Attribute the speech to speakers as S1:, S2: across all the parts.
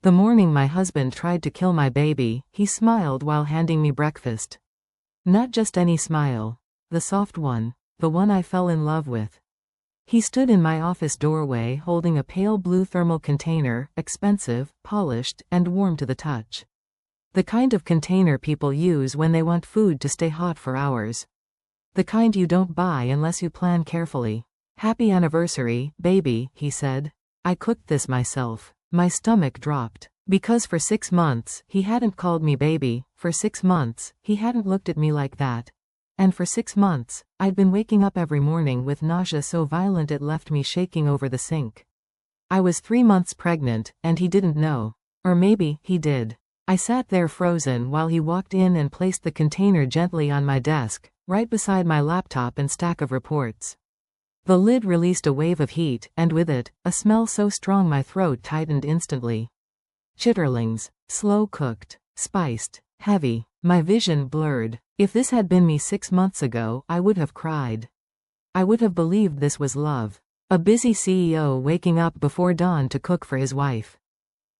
S1: The morning my husband tried to kill my baby, he smiled while handing me breakfast. Not just any smile. The soft one. The one I fell in love with. He stood in my office doorway holding a pale blue thermal container, expensive, polished, and warm to the touch. The kind of container people use when they want food to stay hot for hours. The kind you don't buy unless you plan carefully. "Happy anniversary, baby," he said. I cooked this myself. My stomach dropped. Because for 6 months, he hadn't called me baby, for 6 months, he hadn't looked at me like that. And for 6 months, I'd been waking up every morning with nausea so violent it left me shaking over the sink. I was 3 months pregnant, and he didn't know. Or maybe, he did. I sat there frozen while he walked in and placed the container gently on my desk, right beside my laptop and stack of reports. The lid released a wave of heat, and with it, a smell so strong my throat tightened instantly. Chitterlings. Slow-cooked. Spiced. Heavy. My vision blurred. If this had been me 6 months ago, I would have cried. I would have believed this was love. A busy CEO waking up before dawn to cook for his wife.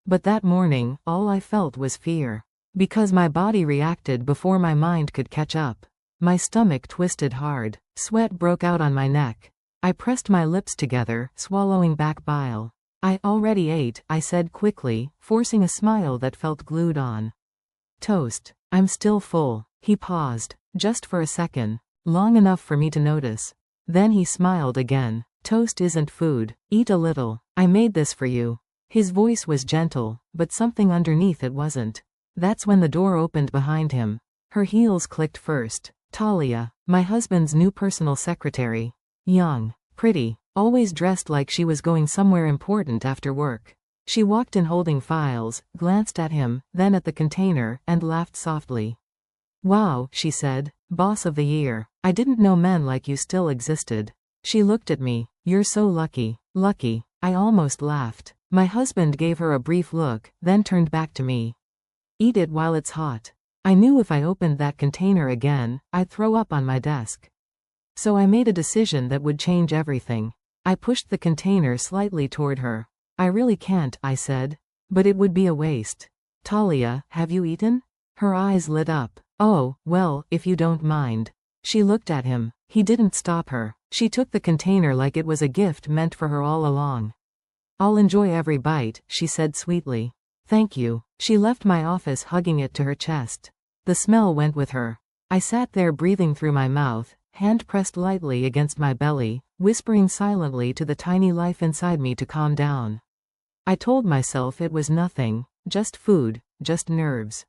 S1: But that morning, all I felt was fear. Because my body reacted before my mind could catch up. My stomach twisted hard. Sweat broke out on my neck. I pressed my lips together, swallowing back bile. "I already ate," I said quickly, forcing a smile that felt glued on. "Toast. I'm still full." He paused, just for a second, long enough for me to notice. Then he smiled again. "Toast isn't food. Eat a little. I made this for you." His voice was gentle, but something underneath it wasn't. That's when the door opened behind him. Her heels clicked first. Talia, my husband's new personal secretary. Young, pretty, always dressed like she was going somewhere important after work. She walked in holding files, glanced at him, then at the container, and laughed softly. "Wow," she said, "boss of the year. I didn't know men like you still existed." She looked at me. "You're so lucky." Lucky. I almost laughed. My husband gave her a brief look, then turned back to me. "Eat it while it's hot." I knew if I opened that container again, I'd throw up on my desk. So I made a decision that would change everything. I pushed the container slightly toward her. "I really can't," I said. "But it would be a waste." "Talia, have you eaten?" Her eyes lit up. "Oh, well, if you don't mind." She looked at him. He didn't stop her. She took the container like it was a gift meant for her all along. "I'll enjoy every bite," she said sweetly. "Thank you." She left my office hugging it to her chest. The smell went with her. I sat there breathing through my mouth, hand pressed lightly against my belly, whispering silently to the tiny life inside me to calm down. I told myself it was nothing, just food, just nerves.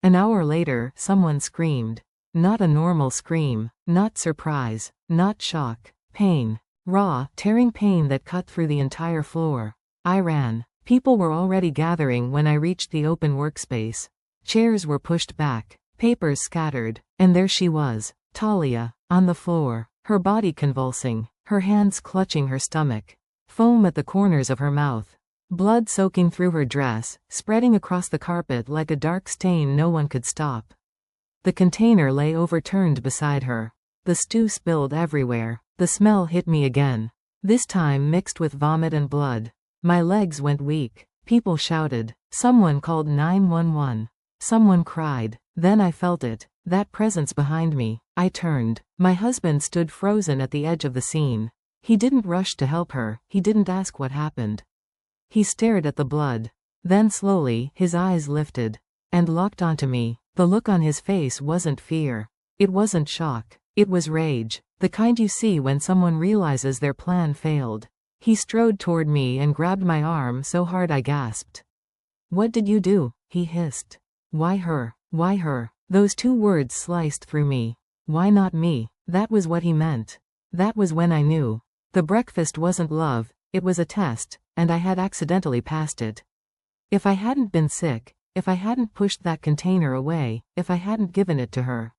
S1: An hour later, someone screamed. Not a normal scream, not surprise, not shock, pain. Raw, tearing pain that cut through the entire floor. I ran. People were already gathering when I reached the open workspace. Chairs were pushed back, papers scattered, and there she was, Talia, on the floor, her body convulsing, her hands clutching her stomach, foam at the corners of her mouth, blood soaking through her dress, spreading across the carpet like a dark stain no one could stop. The container lay overturned beside her. The stew spilled everywhere. The smell hit me again, this time mixed with vomit and blood. My legs went weak. People shouted. Someone called 911. Someone cried. Then I felt it, that presence behind me. I turned. My husband stood frozen at the edge of the scene. He didn't rush to help her, he didn't ask what happened. He stared at the blood. Then slowly, his eyes lifted. And locked onto me. The look on his face wasn't fear. It wasn't shock. It was rage. The kind you see when someone realizes their plan failed. He strode toward me and grabbed my arm so hard I gasped. "What did you do?" he hissed. "Why her? Why her?" Those 2 words sliced through me. Why not me? That was what he meant. That was when I knew. The breakfast wasn't love, it was a test, and I had accidentally passed it. If I hadn't been sick, if I hadn't pushed that container away, if I hadn't given it to her,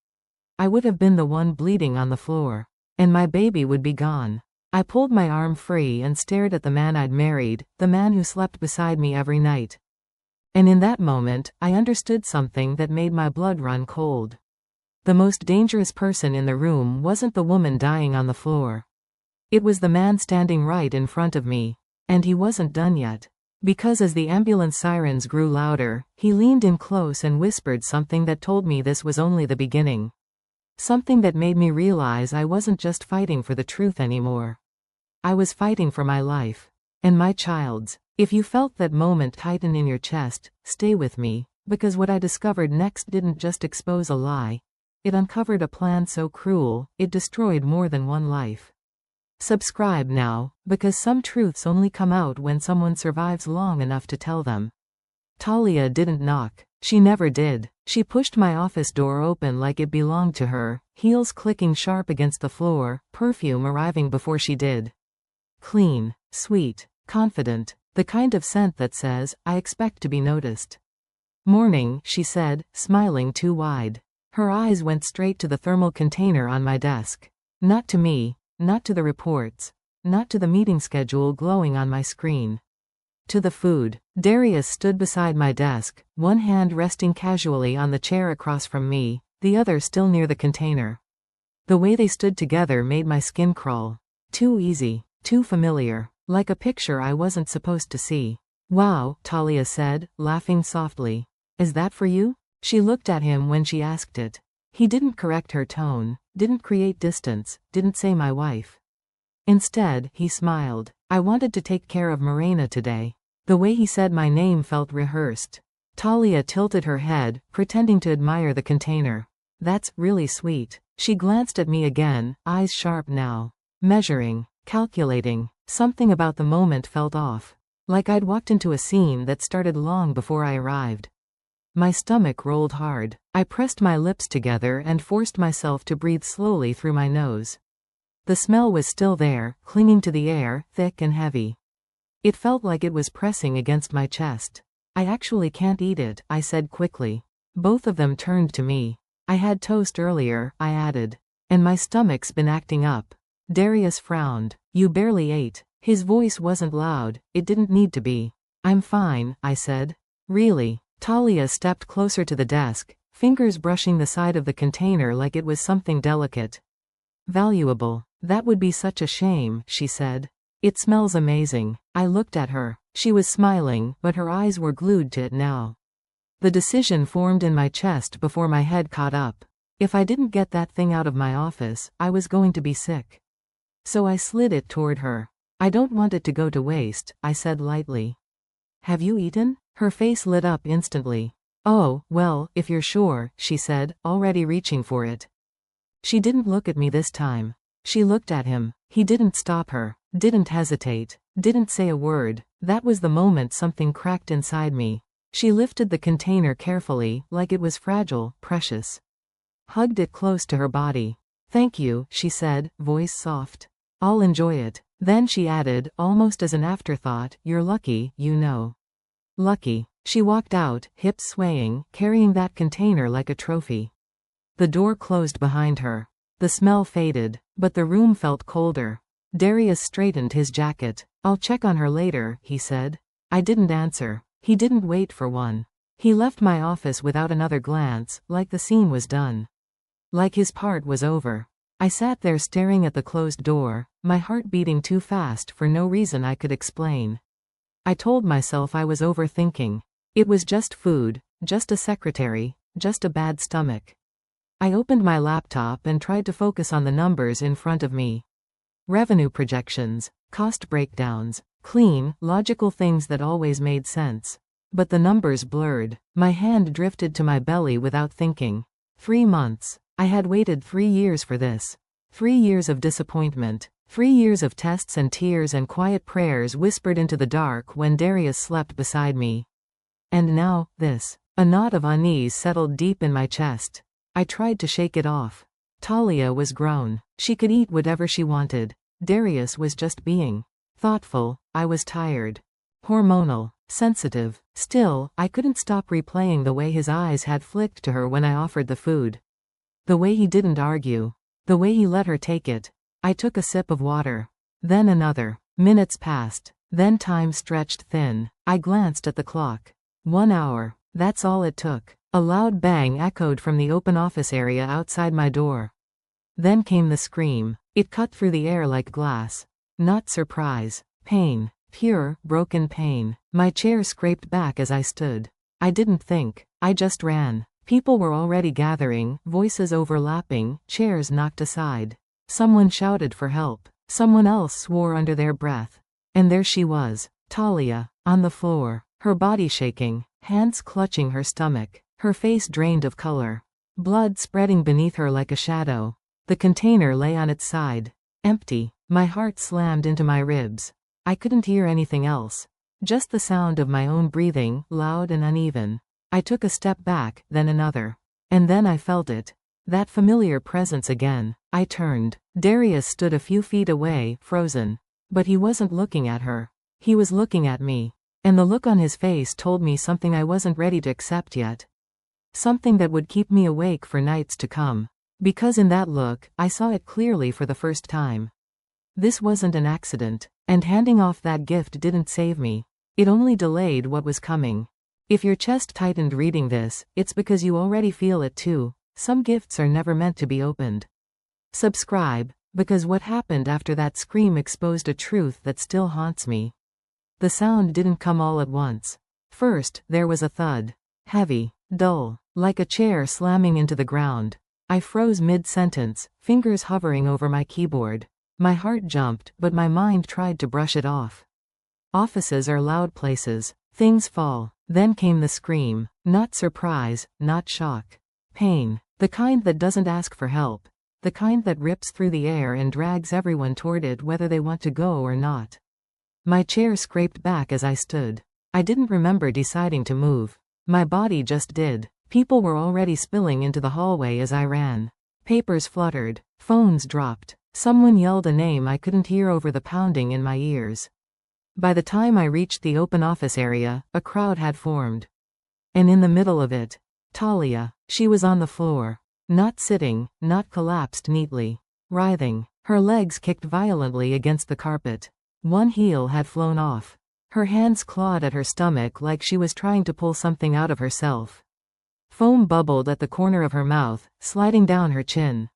S1: I would have been the one bleeding on the floor. And my baby would be gone. I pulled my arm free and stared at the man I'd married, the man who slept beside me every night. And in that moment, I understood something that made my blood run cold. The most dangerous person in the room wasn't the woman dying on the floor. It was the man standing right in front of me. And he wasn't done yet. Because as the ambulance sirens grew louder, he leaned in close and whispered something that told me this was only the beginning. Something that made me realize I wasn't just fighting for the truth anymore. I was fighting for my life. And my child's. If you felt that moment tighten in your chest, stay with me, because what I discovered next didn't just expose a lie. It uncovered a plan so cruel, it destroyed more than one life. Subscribe now, because some truths only come out when someone survives long enough to tell them. Talia didn't knock. She never did. She pushed my office door open like it belonged to her, heels clicking sharp against the floor, perfume arriving before she did. Clean, sweet, confident, the kind of scent that says, I expect to be noticed. Morning, she said, smiling too wide. Her eyes went straight to the thermal container on my desk. Not to me. Not to the reports. Not to the meeting schedule glowing on my screen. To the food. Darius stood beside my desk, one hand resting casually on the chair across from me, the other still near the container. The way they stood together made my skin crawl. Too easy, too familiar, like a picture I wasn't supposed to see. Wow, Talia said, laughing softly. Is that for you? She looked at him when she asked it. He didn't correct her tone, didn't create distance, didn't say my wife. Instead, he smiled. I wanted to take care of Morena today. The way he said my name felt rehearsed. Talia tilted her head, pretending to admire the container. That's really sweet. She glanced at me again, eyes sharp now. Measuring, calculating. Something about the moment felt off. Like I'd walked into a scene that started long before I arrived. My stomach rolled hard. I pressed my lips together and forced myself to breathe slowly through my nose. The smell was still there, clinging to the air, thick and heavy. It felt like it was pressing against my chest. I actually can't eat it, I said quickly. Both of them turned to me. I had toast earlier, I added. And my stomach's been acting up. Darius frowned. You barely ate. His voice wasn't loud, it didn't need to be. I'm fine, I said. Really? Talia stepped closer to the desk, fingers brushing the side of the container like it was something delicate. Valuable. That would be such a shame, she said. It smells amazing. I looked at her. She was smiling, but her eyes were glued to it now. The decision formed in my chest before my head caught up. If I didn't get that thing out of my office, I was going to be sick. So I slid it toward her. I don't want it to go to waste, I said lightly. Have you eaten? Her face lit up instantly. Oh, well, if you're sure, she said, already reaching for it. She didn't look at me this time. She looked at him. He didn't stop her, didn't hesitate, didn't say a word. That was the moment something cracked inside me. She lifted the container carefully, like it was fragile, precious. Hugged it close to her body. Thank you, she said, voice soft. I'll enjoy it. Then she added, almost as an afterthought, you're lucky, you know. Lucky. She walked out, hips swaying, carrying that container like a trophy. The door closed behind her. The smell faded, but the room felt colder. Darius straightened his jacket. I'll check on her later, he said. I didn't answer. He didn't wait for one. He left my office without another glance, like the scene was done. Like his part was over. I sat there staring at the closed door, my heart beating too fast for no reason I could explain. I told myself I was overthinking. It was just food, just a secretary, just a bad stomach. I opened my laptop and tried to focus on the numbers in front of me. Revenue projections, cost breakdowns, clean, logical things that always made sense. But the numbers blurred. My hand drifted to my belly without thinking. 3 months. I had waited 3 years for this. 3 years of disappointment. 3 years of tests and tears and quiet prayers whispered into the dark when Darius slept beside me. And now, this. A knot of unease settled deep in my chest. I tried to shake it off. Talia was grown. She could eat whatever she wanted. Darius was just being thoughtful. I was tired. Hormonal. Sensitive. Still, I couldn't stop replaying the way his eyes had flicked to her when I offered the food. The way he didn't argue. The way he let her take it. I took a sip of water. Then another. Minutes passed. Then time stretched thin. I glanced at the clock. 1 hour. That's all it took. A loud bang echoed from the open office area outside my door. Then came the scream. It cut through the air like glass. Not surprise. Pain. Pure, broken pain. My chair scraped back as I stood. I didn't think. I just ran. People were already gathering, voices overlapping, chairs knocked aside. Someone shouted for help. Someone else swore under their breath. And there she was, Talia, on the floor, her body shaking, hands clutching her stomach, her face drained of color. Blood spreading beneath her like a shadow. The container lay on its side. Empty. My heart slammed into my ribs. I couldn't hear anything else. Just the sound of my own breathing, loud and uneven. I took a step back, then another. And then I felt it. That familiar presence again. I turned. Darius stood a few feet away, frozen. But he wasn't looking at her. He was looking at me. And the look on his face told me something I wasn't ready to accept yet. Something that would keep me awake for nights to come. Because in that look, I saw it clearly for the first time. This wasn't an accident. And handing off that gift didn't save me. It only delayed what was coming. If your chest tightened reading this, it's because you already feel it too. Some gifts are never meant to be opened. Subscribe, because what happened after that scream exposed a truth that still haunts me. The sound didn't come all at once. First, there was a thud. Heavy, dull, like a chair slamming into the ground. I froze mid-sentence, fingers hovering over my keyboard. My heart jumped, but my mind tried to brush it off. Offices are loud places. Things fall. Then came the scream. Not surprise, not shock. Pain. The kind that doesn't ask for help. The kind that rips through the air and drags everyone toward it whether they want to go or not. My chair scraped back as I stood. I didn't remember deciding to move. My body just did. People were already spilling into the hallway as I ran. Papers fluttered. Phones dropped. Someone yelled a name I couldn't hear over the pounding in my ears. By the time I reached the open office area, a crowd had formed. And in the middle of it, Talia. She was on the floor. Not sitting, not collapsed neatly. Writhing. Her legs kicked violently against the carpet. One heel had flown off. Her hands clawed at her stomach like she was trying to pull something out of herself. Foam bubbled at the corner of her mouth, sliding down her chin.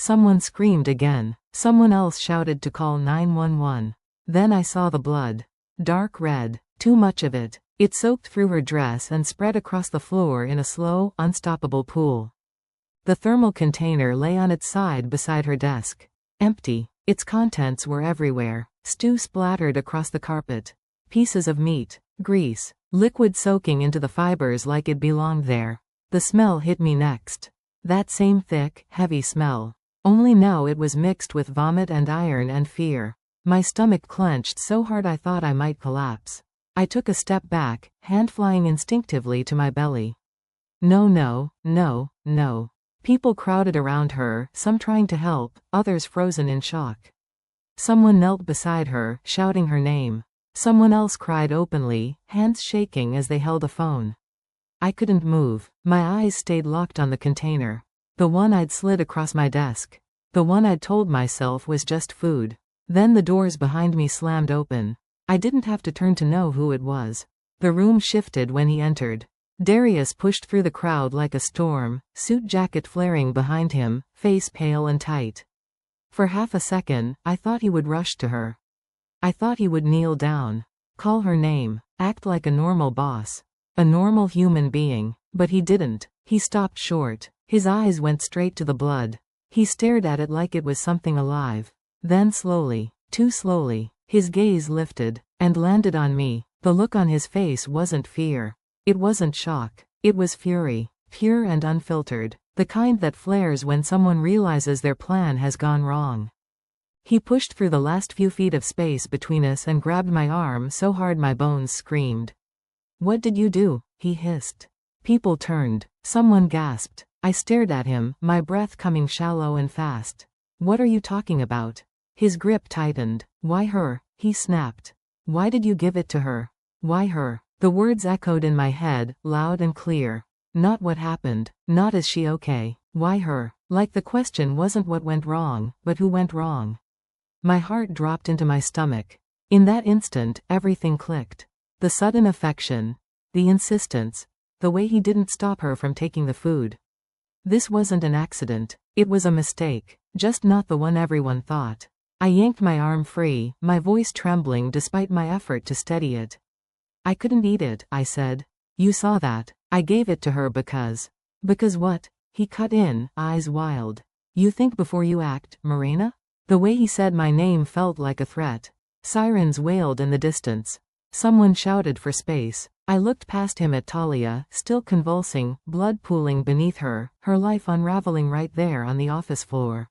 S1: Someone screamed again. Someone else shouted to call 911. Then I saw the blood. Dark red. Too much of it. It soaked through her dress and spread across the floor in a slow, unstoppable pool. The thermal container lay on its side beside her desk. Empty. Its contents were everywhere. Stew splattered across the carpet. Pieces of meat. Grease. Liquid soaking into the fibers like it belonged there. The smell hit me next. That same thick, heavy smell. Only now it was mixed with vomit and iron and fear. My stomach clenched so hard I thought I might collapse. I took a step back, hand flying instinctively to my belly. No, no, no, no. People crowded around her, some trying to help, others frozen in shock. Someone knelt beside her, shouting her name. Someone else cried openly, hands shaking as they held a phone. I couldn't move. My eyes stayed locked on the container. The one I'd slid across my desk. The one I'd told myself was just food. Then the doors behind me slammed open. I didn't have to turn to know who it was. The room shifted when he entered. Darius pushed through the crowd like a storm, suit jacket flaring behind him, face pale and tight. For half a second, I thought he would rush to her. I thought he would kneel down, call her name, act like a normal boss, a normal human being, but he didn't. He stopped short. His eyes went straight to the blood. He stared at it like it was something alive. Then slowly, too slowly, his gaze lifted, and landed on me. The look on his face wasn't fear. It wasn't shock. It was fury, pure and unfiltered, the kind that flares when someone realizes their plan has gone wrong. He pushed through the last few feet of space between us and grabbed my arm so hard my bones screamed. "What did you do?" he hissed. People turned. Someone gasped. I stared at him, my breath coming shallow and fast. "What are you talking about?" His grip tightened. "Why her?" he snapped. "Why did you give it to her? Why her?" The words echoed in my head, loud and clear. Not what happened. Not is she okay. Why her? Like the question wasn't what went wrong, but who went wrong. My heart dropped into my stomach. In that instant, everything clicked. The sudden affection. The insistence. The way he didn't stop her from taking the food. This wasn't an accident. It was a mistake. Just not the one everyone thought. I yanked my arm free, my voice trembling despite my effort to steady it. I couldn't eat it, I said. You saw that. I gave it to her because. Because what? He cut in, eyes wild. You think before you act, Morena? The way he said my name felt like a threat. Sirens wailed in the distance. Someone shouted for space. I looked past him at Talia, still convulsing, blood pooling beneath her, her life unraveling right there on the office floor.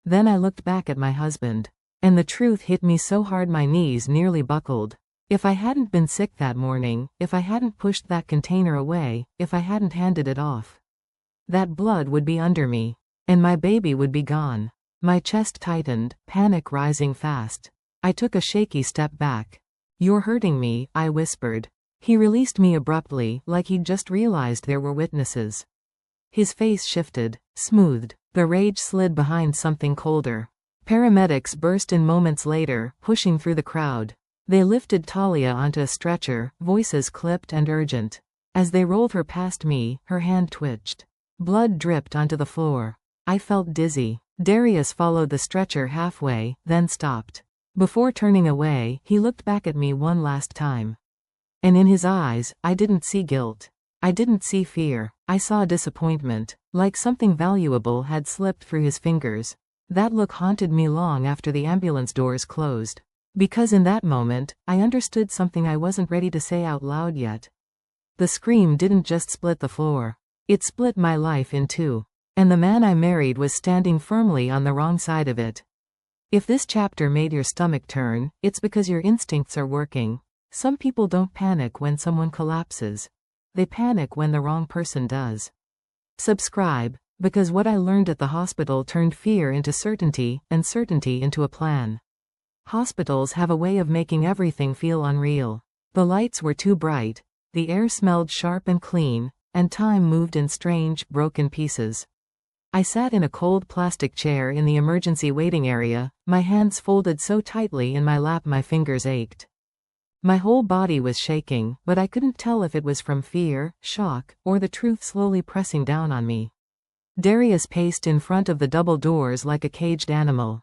S1: Then I looked back at my husband. And the truth hit me so hard my knees nearly buckled. If I hadn't been sick that morning, if I hadn't pushed that container away, if I hadn't handed it off, that blood would be under me. And my baby would be gone. My chest tightened, panic rising fast. I took a shaky step back. You're hurting me, I whispered. He released me abruptly, like he'd just realized there were witnesses. His face shifted, smoothed. The rage slid behind something colder. Paramedics burst in moments later, pushing through the crowd. They lifted Talia onto a stretcher, voices clipped and urgent. As they rolled her past me, her hand twitched. Blood dripped onto the floor. I felt dizzy. Darius followed the stretcher halfway, then stopped. Before turning away, he looked back at me one last time. And in his eyes, I didn't see guilt. I didn't see fear. I saw disappointment, like something valuable had slipped through his fingers. That look haunted me long after the ambulance doors closed. Because in that moment, I understood something I wasn't ready to say out loud yet. The scream didn't just split the floor. It split my life in two. And the man I married was standing firmly on the wrong side of it. If this chapter made your stomach turn, it's because your instincts are working. Some people don't panic when someone collapses. They panic when the wrong person does. Subscribe, because what I learned at the hospital turned fear into certainty, and certainty into a plan. Hospitals have a way of making everything feel unreal. The lights were too bright, the air smelled sharp and clean, and time moved in strange, broken pieces. I sat in a cold plastic chair in the emergency waiting area, my hands folded so tightly in my lap my fingers ached. My whole body was shaking, but I couldn't tell if it was from fear, shock, or the truth slowly pressing down on me. Darius paced in front of the double doors like a caged animal.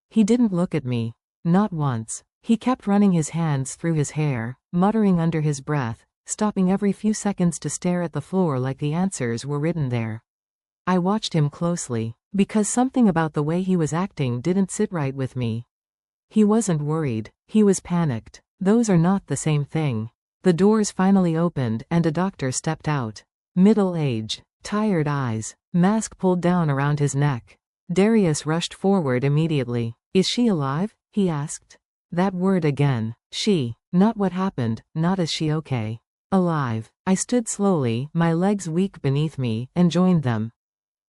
S1: He didn't look at me. Not once. He kept running his hands through his hair, muttering under his breath, stopping every few seconds to stare at the floor like the answers were written there. I watched him closely, because something about the way he was acting didn't sit right with me. He wasn't worried, he was panicked. Those are not the same thing. The doors finally opened and a doctor stepped out. Middle-aged, tired eyes, mask pulled down around his neck. Darius rushed forward immediately. Is she alive? He asked. That word again. She. Not what happened, not is she okay. Alive. I stood slowly, my legs weak beneath me, and joined them.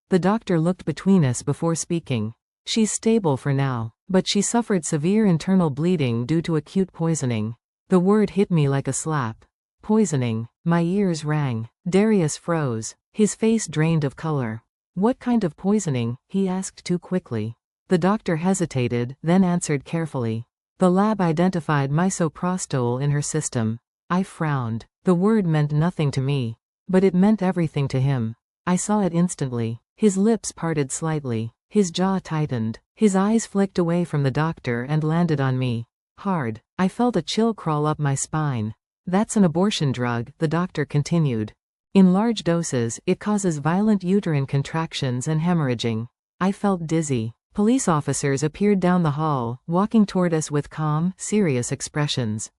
S1: The doctor looked between us before speaking. She's stable for now, but she suffered severe internal bleeding due to acute poisoning. The word hit me like a slap. Poisoning. My ears rang. Darius froze. His face drained of color. What kind of poisoning? He asked too quickly. The doctor hesitated, then answered carefully. The lab identified misoprostol in her system. I frowned. The word meant nothing to me. But it meant everything to him. I saw it instantly. His lips parted slightly. His jaw tightened. His eyes flicked away from the doctor and landed on me. Hard. I felt a chill crawl up my spine. That's an abortion drug, the doctor continued. In large doses, it causes violent uterine contractions and hemorrhaging. I felt dizzy. Police officers appeared down the hall, walking toward us with calm, serious expressions.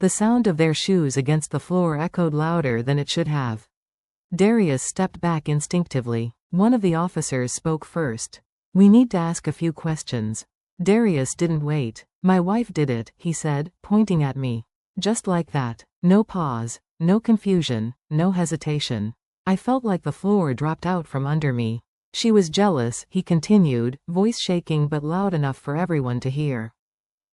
S1: The sound of their shoes against the floor echoed louder than it should have. Darius stepped back instinctively. One of the officers spoke first. We need to ask a few questions. Darius didn't wait. My wife did it, he said, pointing at me. Just like that. No pause, no confusion, no hesitation. I felt like the floor dropped out from under me. She was jealous, he continued, voice shaking but loud enough for everyone to hear.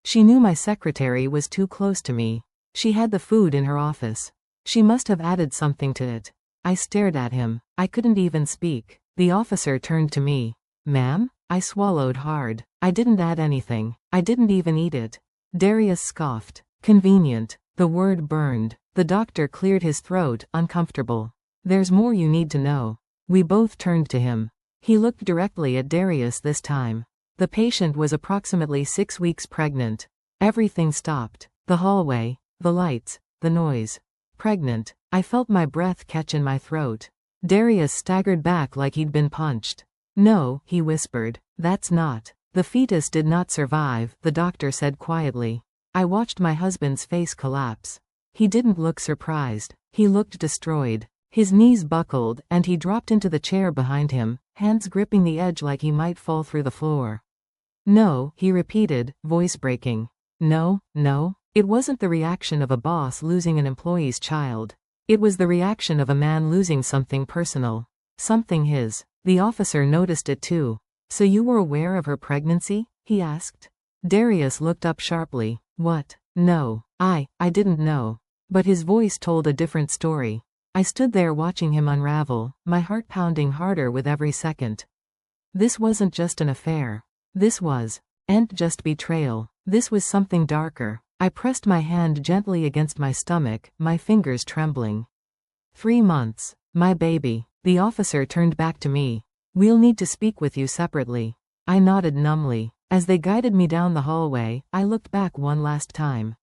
S1: She knew my secretary was too close to me. She had the food in her office. She must have added something to it. I stared at him. I couldn't even speak. The officer turned to me. Ma'am? I swallowed hard. I didn't add anything. I didn't even eat it. Darius scoffed. Convenient. The word burned. The doctor cleared his throat, uncomfortable. There's more you need to know. We both turned to him. He looked directly at Darius this time. The patient was approximately 6 weeks pregnant. Everything stopped. The hallway, the lights, the noise. Pregnant. I felt my breath catch in my throat. Darius staggered back like he'd been punched. "No," he whispered. "That's not. The fetus did not survive," the doctor said quietly. I watched my husband's face collapse. He didn't look surprised. He looked destroyed. His knees buckled, and he dropped into the chair behind him, hands gripping the edge like he might fall through the floor. "No," he repeated, voice breaking. "No, no." It wasn't the reaction of a boss losing an employee's child. It was the reaction of a man losing something personal. Something his. The officer noticed it too. "So you were aware of her pregnancy?" he asked. Darius looked up sharply. "What? No. I didn't know." But his voice told a different story. I stood there watching him unravel, my heart pounding harder with every second. This wasn't just an affair. This wasn't just betrayal. This was something darker. I pressed my hand gently against my stomach, my fingers trembling. 3 months. My baby. The officer turned back to me. "We'll need to speak with you separately." I nodded numbly. As they guided me down the hallway, I looked back one last time.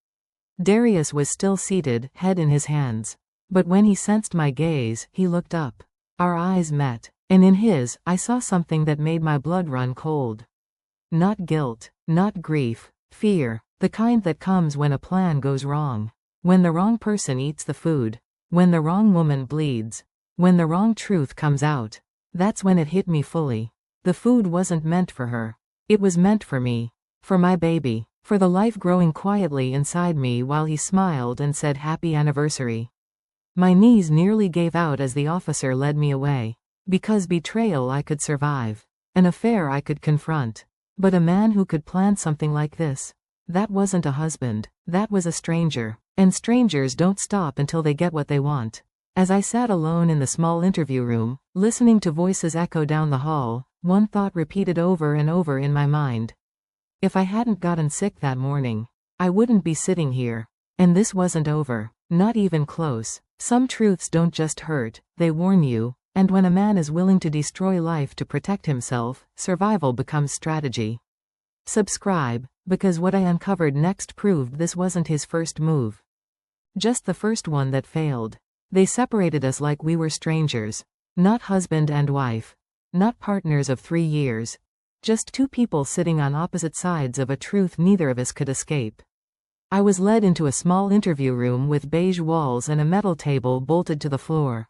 S1: Darius was still seated, head in his hands. But when he sensed my gaze, he looked up. Our eyes met, and in his, I saw something that made my blood run cold. Not guilt, not grief, fear, the kind that comes when a plan goes wrong. When the wrong person eats the food. When the wrong woman bleeds. When the wrong truth comes out. That's when it hit me fully. The food wasn't meant for her. It was meant for me. For my baby. For the life growing quietly inside me while he smiled and said happy anniversary. My knees nearly gave out as the officer led me away. Because betrayal I could survive. An affair I could confront. But a man who could plan something like this. That wasn't a husband. That was a stranger. And strangers don't stop until they get what they want. As I sat alone in the small interview room, listening to voices echo down the hall, one thought repeated over and over in my mind. If I hadn't gotten sick that morning, I wouldn't be sitting here. And this wasn't over. Not even close. Some truths don't just hurt, they warn you, and when a man is willing to destroy life to protect himself, survival becomes strategy. Subscribe, because what I uncovered next proved this wasn't his first move. Just the first one that failed. They separated us like we were strangers. Not husband and wife. Not partners of 3 years. Just 2 people sitting on opposite sides of a truth neither of us could escape. I was led into a small interview room with beige walls and a metal table bolted to the floor.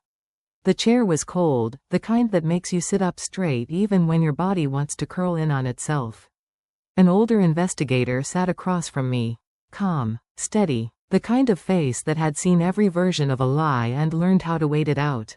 S1: The chair was cold, the kind that makes you sit up straight even when your body wants to curl in on itself. An older investigator sat across from me. Calm, steady, the kind of face that had seen every version of a lie and learned how to wait it out.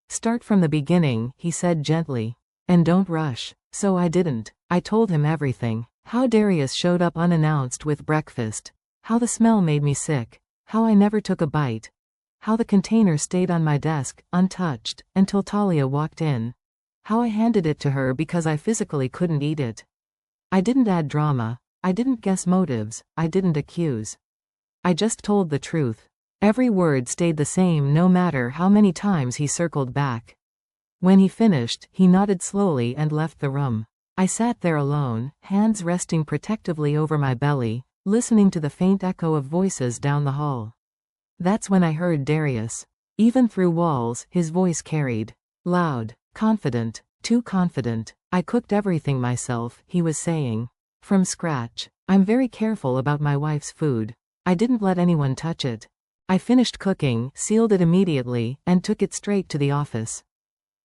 S1: "Start from the beginning," he said gently. "And don't rush." So I didn't. I told him everything. How Darius showed up unannounced with breakfast. How the smell made me sick. How I never took a bite. How the container stayed on my desk, untouched, until Talia walked in. How I handed it to her because I physically couldn't eat it. I didn't add drama. I didn't guess motives. I didn't accuse. I just told the truth. Every word stayed the same no matter how many times he circled back. When he finished, he nodded slowly and left the room. I sat there alone, hands resting protectively over my belly, listening to the faint echo of voices down the hall. That's when I heard Darius. Even through walls, his voice carried. Loud, confident, too confident. "I cooked everything myself," he was saying. "From scratch. I'm very careful about my wife's food. I didn't let anyone touch it. I finished cooking, sealed it immediately, and took it straight to the office."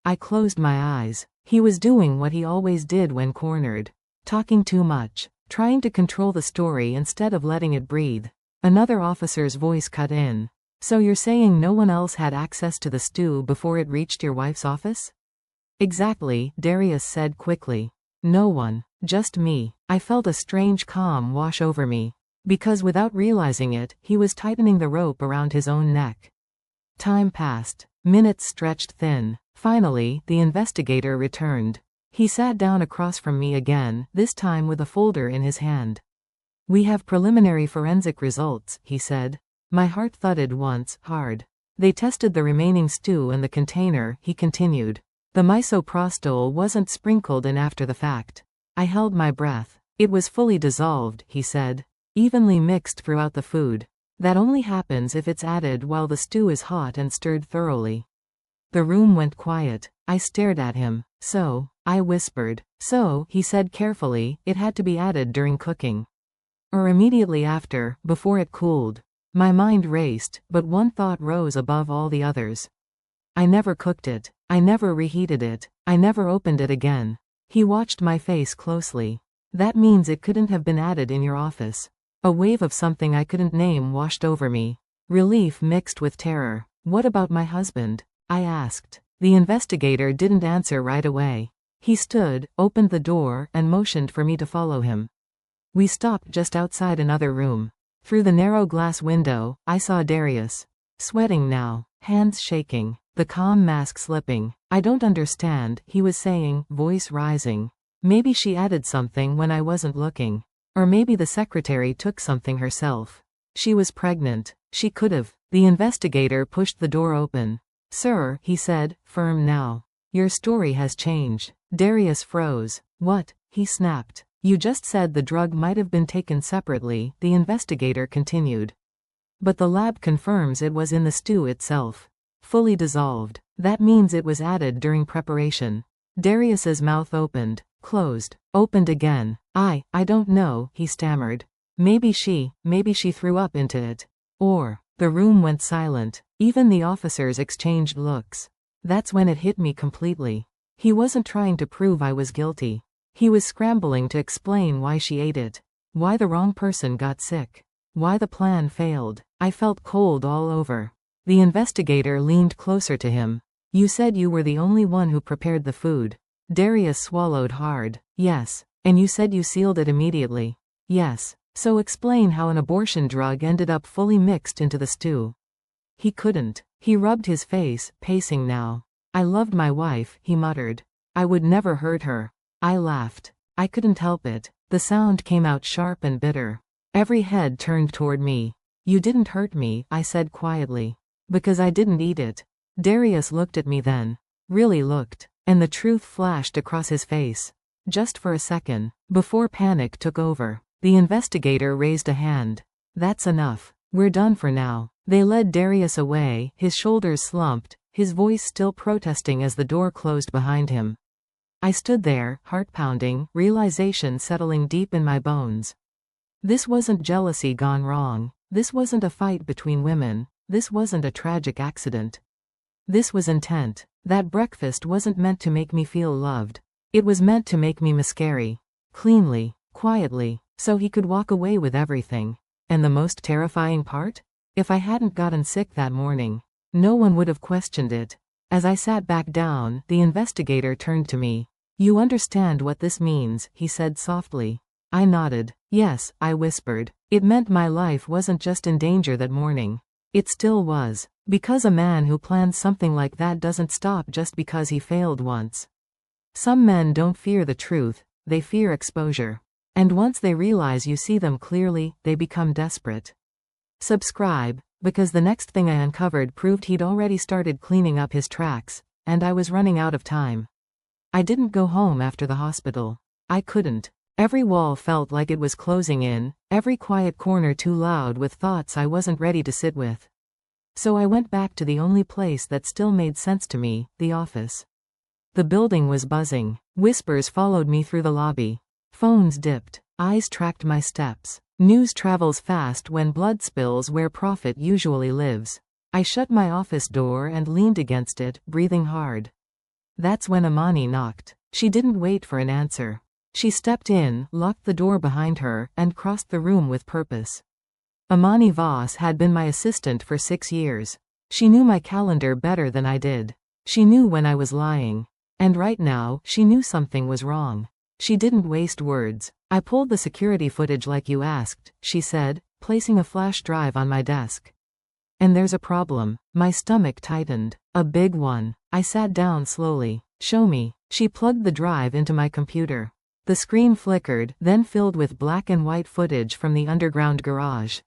S1: I closed my eyes. He was doing what he always did when cornered. Talking too much. Trying to control the story instead of letting it breathe. Another officer's voice cut in. "So you're saying no one else had access to the stew before it reached your wife's office?" "Exactly," Darius said quickly. "No one. Just me." I felt a strange calm wash over me. Because without realizing it, he was tightening the rope around his own neck. Time passed. Minutes stretched thin. Finally, the investigator returned. He sat down across from me again, this time with a folder in his hand. "We have preliminary forensic results," he said. My heart thudded once, hard. "They tested the remaining stew in the container," he continued. "The misoprostol wasn't sprinkled in after the fact. I held my breath. It was fully dissolved, he said. Evenly mixed throughout the food. That only happens if it's added while the stew is hot and stirred thoroughly. The room went quiet. I stared at him. So, I whispered. So, he said carefully, it had to be added during cooking. Or immediately after, before it cooled. My mind raced, but one thought rose above all the others. I never cooked it. I never reheated it. I never opened it again. He watched my face closely. That means it couldn't have been added in your office. A wave of something I couldn't name washed over me. Relief mixed with terror. What about my husband? I asked. The investigator didn't answer right away. He stood, opened the door, and motioned for me to follow him. We stopped just outside another room. Through the narrow glass window, I saw Darius. Sweating now, hands shaking, the calm mask slipping. I don't understand, he was saying, voice rising. Maybe she added something when I wasn't looking. Or maybe the secretary took something herself. She was pregnant. She could've. The investigator pushed the door open. Sir, he said, firm now. Your story has changed. Darius froze. What? He snapped. You just said the drug might have been taken separately, the investigator continued. But the lab confirms it was in the stew itself. Fully dissolved. That means it was added during preparation. Darius's mouth opened, closed, opened again. I don't know, he stammered. Maybe she threw up into it. Or, the room went silent. Even the officers exchanged looks. That's when it hit me completely. He wasn't trying to prove I was guilty. He was scrambling to explain why she ate it. Why the wrong person got sick. Why the plan failed. I felt cold all over. The investigator leaned closer to him. You said you were the only one who prepared the food. Darius swallowed hard. Yes. And you said you sealed it immediately. Yes. So explain how an abortion drug ended up fully mixed into the stew. He couldn't. He rubbed his face, pacing now. I loved my wife, he muttered. I would never hurt her. I laughed. I couldn't help it. The sound came out sharp and bitter. Every head turned toward me. You didn't hurt me, I said quietly. Because I didn't eat it. Darius looked at me then. Really looked. And the truth flashed across his face. Just for a second. Before panic took over. The investigator raised a hand. That's enough. We're done for now. They led Darius away, his shoulders slumped, his voice still protesting as the door closed behind him. I stood there, heart pounding, realization settling deep in my bones. This wasn't jealousy gone wrong. This wasn't a fight between women. This wasn't a tragic accident. This was intent. That breakfast wasn't meant to make me feel loved. It was meant to make me miscarry. Cleanly, quietly, so he could walk away with everything. And the most terrifying part? If I hadn't gotten sick that morning, no one would have questioned it. As I sat back down, the investigator turned to me. You understand what this means, he said softly. I nodded. Yes, I whispered. It meant my life wasn't just in danger that morning. It still was. Because a man who plans something like that doesn't stop just because he failed once. Some men don't fear the truth, they fear exposure. And once they realize you see them clearly, they become desperate. Subscribe, because the next thing I uncovered proved he'd already started cleaning up his tracks, and I was running out of time. I didn't go home after the hospital. I couldn't. Every wall felt like it was closing in, every quiet corner too loud with thoughts I wasn't ready to sit with. So I went back to the only place that still made sense to me, the office. The building was buzzing. Whispers followed me through the lobby. Phones dipped. Eyes tracked my steps. News travels fast when blood spills where profit usually lives. I shut my office door and leaned against it, breathing hard. That's when Amani knocked. She didn't wait for an answer. She stepped in, locked the door behind her, and crossed the room with purpose. Amani Voss had been my assistant for 6 years. She knew my calendar better than I did. She knew when I was lying. And right now, she knew something was wrong. She didn't waste words. I pulled the security footage like you asked, she said, placing a flash drive on my desk. And there's a problem. My stomach tightened. A big one. I sat down slowly. Show me. She plugged the drive into my computer. The screen flickered, then filled with black and white footage from the underground garage.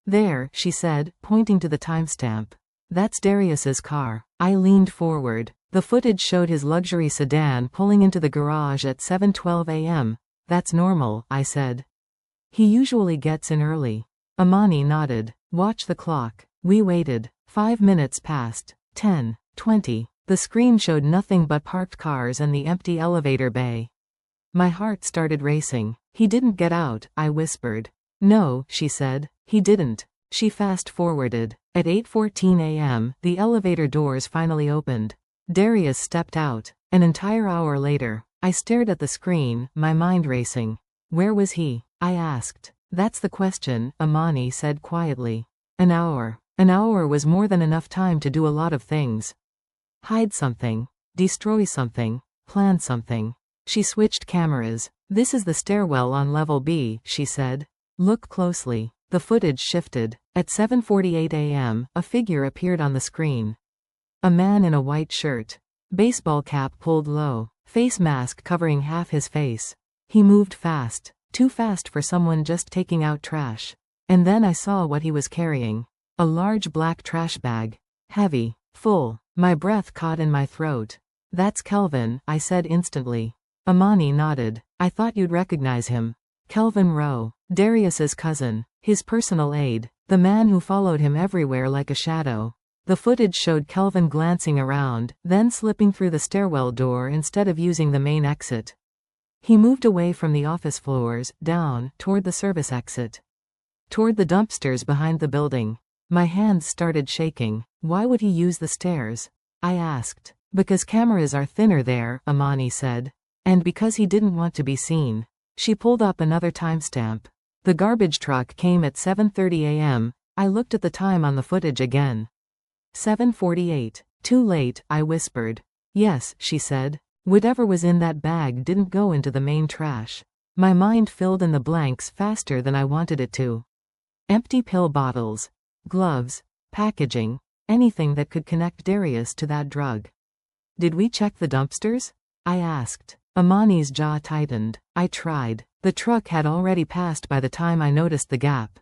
S1: There, she said, pointing to the timestamp. That's Darius's car. I leaned forward. The footage showed his luxury sedan pulling into the garage at 7:12 a.m., That's normal, I said. He usually gets in early. Amani nodded. Watch the clock. We waited. 5 minutes passed. 10, 20. The screen showed nothing but parked cars and the empty elevator bay. My heart started racing. He didn't get out, I whispered. No, she said. He didn't. She fast-forwarded. At 8:14 a.m., the elevator doors finally opened. Darius stepped out. An entire hour later, I stared at the screen, my mind racing. Where was he? I asked. That's the question, Amani said quietly. An hour. An hour was more than enough time to do a lot of things. Hide something. Destroy something. Plan something. She switched cameras. This is the stairwell on level B, she said. Look closely. The footage shifted. At 7:48 a.m., a figure appeared on the screen. A man in a white shirt. Baseball cap pulled low. Face mask covering half his face. He moved fast. Too fast for someone just taking out trash. And then I saw what he was carrying. A large black trash bag. Heavy. Full. My breath caught in my throat. That's Kelvin, I said instantly. Amani nodded. I thought you'd recognize him. Kelvin Rowe. Darius's cousin. His personal aide. The man who followed him everywhere like a shadow. The footage showed Kelvin glancing around, then slipping through the stairwell door instead of using the main exit. He moved away from the office floors, down, toward the service exit. Toward the dumpsters behind the building. My hands started shaking. Why would he use the stairs? I asked. Because cameras are thinner there, Amani said. And because he didn't want to be seen. She pulled up another timestamp. The garbage truck came at 7:30 a.m. I looked at the time on the footage again. 7:48. Too late, I whispered. Yes, she said. Whatever was in that bag didn't go into the main trash. My mind filled in the blanks faster than I wanted it to. Empty pill bottles. Gloves. Packaging. Anything that could connect Darius to that drug. Did we check the dumpsters? I asked. Amani's jaw tightened. I tried. The truck had already passed by the time I noticed the gap.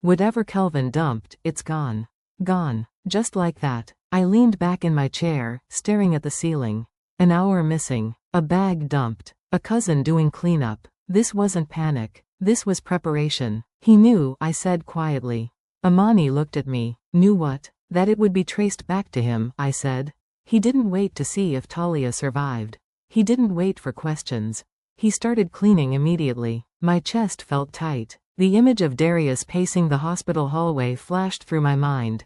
S1: Whatever Kelvin dumped, it's gone. Gone. Just like that. I leaned back in my chair, staring at the ceiling. An hour missing. A bag dumped. A cousin doing cleanup. This wasn't panic. This was preparation. He knew, I said quietly. Amani looked at me. Knew what? That it would be traced back to him, I said. He didn't wait to see if Talia survived. He didn't wait for questions. He started cleaning immediately. My chest felt tight. The image of Darius pacing the hospital hallway flashed through my mind.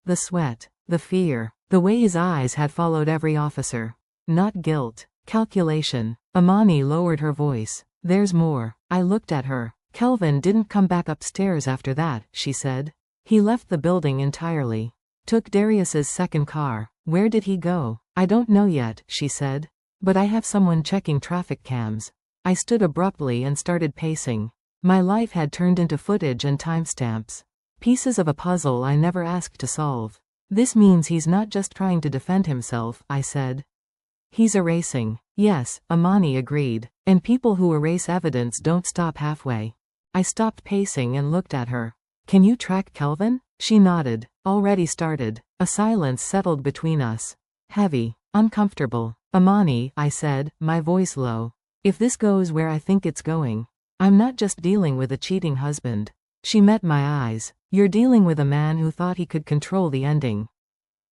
S1: The sweat. The fear. The way his eyes had followed every officer. Not guilt. Calculation. Amani lowered her voice. There's more. I looked at her. Kelvin didn't come back upstairs after that, she said. He left the building entirely. Took Darius's second car. Where did he go? I don't know yet, she said. But I have someone checking traffic cams. I stood abruptly and started pacing. My life had turned into footage and timestamps. Pieces of a puzzle I never asked to solve. This means he's not just trying to defend himself, I said. He's erasing. Yes, Amani agreed. And people who erase evidence don't stop halfway. I stopped pacing and looked at her. Can you track Kelvin? She nodded. Already started. A silence settled between us. Heavy. Uncomfortable. Amani, I said, my voice low. If this goes where I think it's going, I'm not just dealing with a cheating husband. She met my eyes. You're dealing with a man who thought he could control the ending.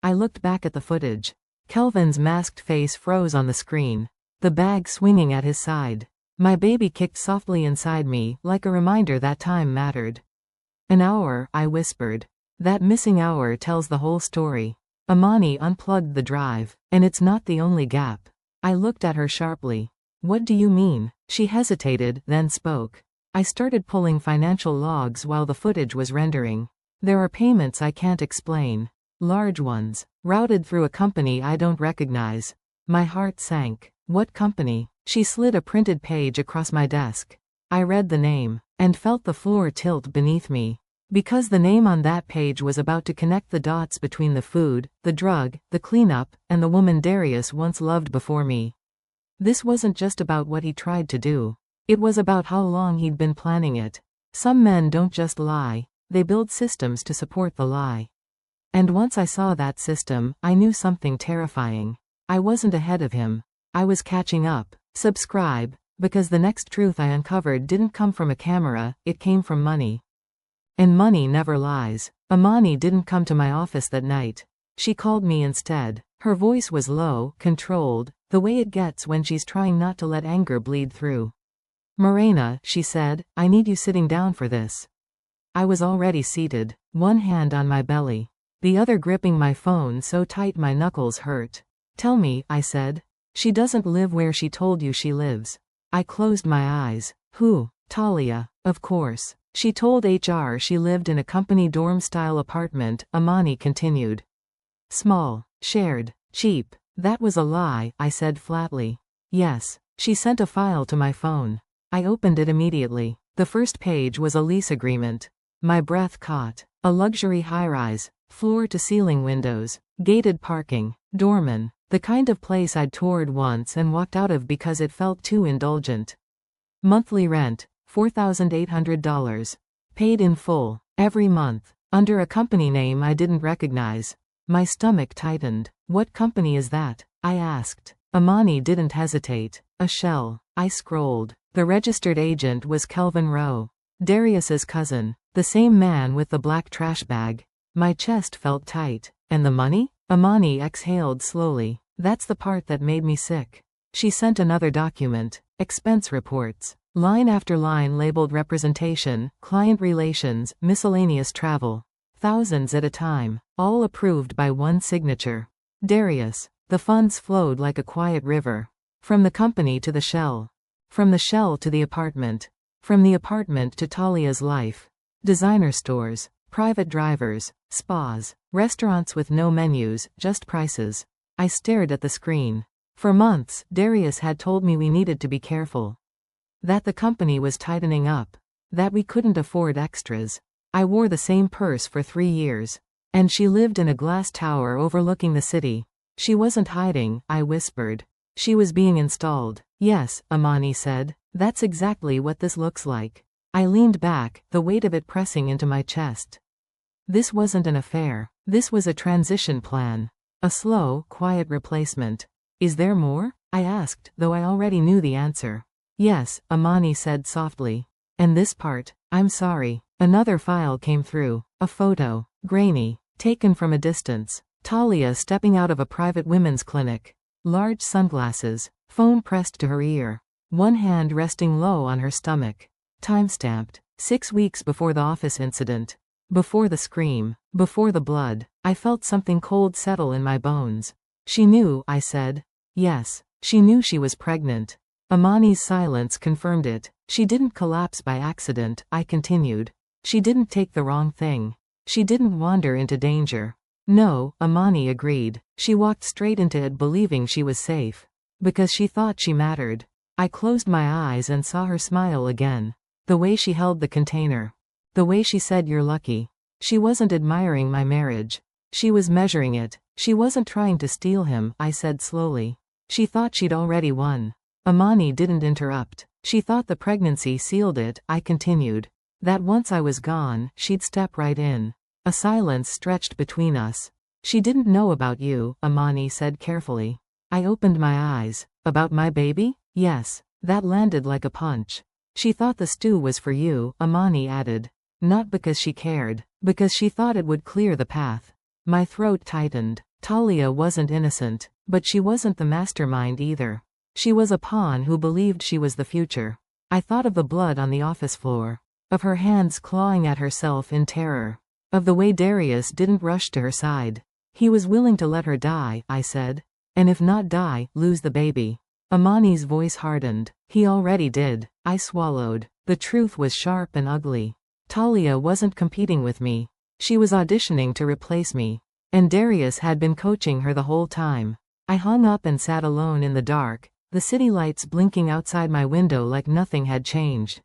S1: I looked back at the footage. Kelvin's masked face froze on the screen. The bag swinging at his side. My baby kicked softly inside me, like a reminder that time mattered. An hour, I whispered. That missing hour tells the whole story. Amani unplugged the drive. And it's not the only gap. I looked at her sharply. What do you mean? She hesitated, then spoke. I started pulling financial logs while the footage was rendering. There are payments I can't explain. Large ones. Routed through a company I don't recognize. My heart sank. What company? She slid a printed page across my desk. I read the name. And felt the floor tilt beneath me. Because the name on that page was about to connect the dots between the food, the drug, the cleanup, and the woman Darius once loved before me. This wasn't just about what he tried to do. It was about how long he'd been planning it. Some men don't just lie, they build systems to support the lie. And once I saw that system, I knew something terrifying. I wasn't ahead of him. I was catching up. Subscribe. Because the next truth I uncovered didn't come from a camera, it came from money. And money never lies. Amani didn't come to my office that night. She called me instead. Her voice was low, controlled, the way it gets when she's trying not to let anger bleed through. "Morena," she said, "I need you sitting down for this." I was already seated, one hand on my belly, the other gripping my phone so tight my knuckles hurt. "Tell me," I said. "She doesn't live where she told you she lives." I closed my eyes. "Who?" "Talia, of course. She told HR she lived in a company dorm-style apartment," Amani continued. "Small, shared, cheap." "That was a lie," I said flatly. "Yes. She sent a file to my phone." I opened it immediately. The first page was a lease agreement. My breath caught. A luxury high-rise, floor-to-ceiling windows, gated parking, doorman, the kind of place I'd toured once and walked out of because it felt too indulgent. Monthly rent, $4,800. Paid in full, every month, under a company name I didn't recognize. My stomach tightened. "What company is that?" I asked. Amani didn't hesitate. "A shell." I scrolled. The registered agent was Kelvin Rowe, Darius's cousin, the same man with the black trash bag. My chest felt tight. "And the money?" Amani exhaled slowly. "That's the part that made me sick." She sent another document. Expense reports. Line after line labeled representation, client relations, miscellaneous travel. Thousands at a time, all approved by one signature. Darius. The funds flowed like a quiet river. From the company to the shell. From the shell to the apartment. From the apartment to Talia's life. Designer stores, private drivers, spas, restaurants with no menus, just prices. I stared at the screen. For months, Darius had told me we needed to be careful. That the company was tightening up. That we couldn't afford extras. I wore the same purse for 3 years. And she lived in a glass tower overlooking the city. She wasn't hiding, I whispered. She was being installed. "Yes," Amani said. "That's exactly what this looks like." I leaned back, the weight of it pressing into my chest. This wasn't an affair. This was a transition plan. A slow, quiet replacement. "Is there more?" I asked, though I already knew the answer. "Yes," Amani said softly. "And this part?" "I'm sorry." Another file came through. A photo. Grainy. Taken from a distance. Talia stepping out of a private women's clinic. Large sunglasses. Phone pressed to her ear. One hand resting low on her stomach. Timestamped. 6 weeks before the office incident. Before the scream. Before the blood. I felt something cold settle in my bones. "She knew," I said. "Yes. She knew she was pregnant." Amani's silence confirmed it. "She didn't collapse by accident," I continued. "She didn't take the wrong thing. She didn't wander into danger." "No," Amani agreed. "She walked straight into it believing she was safe. Because she thought she mattered." I closed my eyes and saw her smile again. The way she held the container. The way she said "you're lucky." She wasn't admiring my marriage. She was measuring it. She wasn't trying to steal him, I said slowly. She thought she'd already won. Amani didn't interrupt. She thought the pregnancy sealed it, I continued. That once I was gone, she'd step right in. A silence stretched between us. "She didn't know about you," Amani said carefully. I opened my eyes. "About my baby?" "Yes." That landed like a punch. "She thought the stew was for you," Amani added. Not because she cared. Because she thought it would clear the path. My throat tightened. Talia wasn't innocent. But she wasn't the mastermind either. She was a pawn who believed she was the future. I thought of the blood on the office floor. Of her hands clawing at herself in terror. Of the way Darius didn't rush to her side. He was willing to let her die, I said. And if not die, lose the baby. Amani's voice hardened. He already did. I swallowed. The truth was sharp and ugly. Talia wasn't competing with me. She was auditioning to replace me. And Darius had been coaching her the whole time. I hung up and sat alone in the dark, the city lights blinking outside my window like nothing had changed.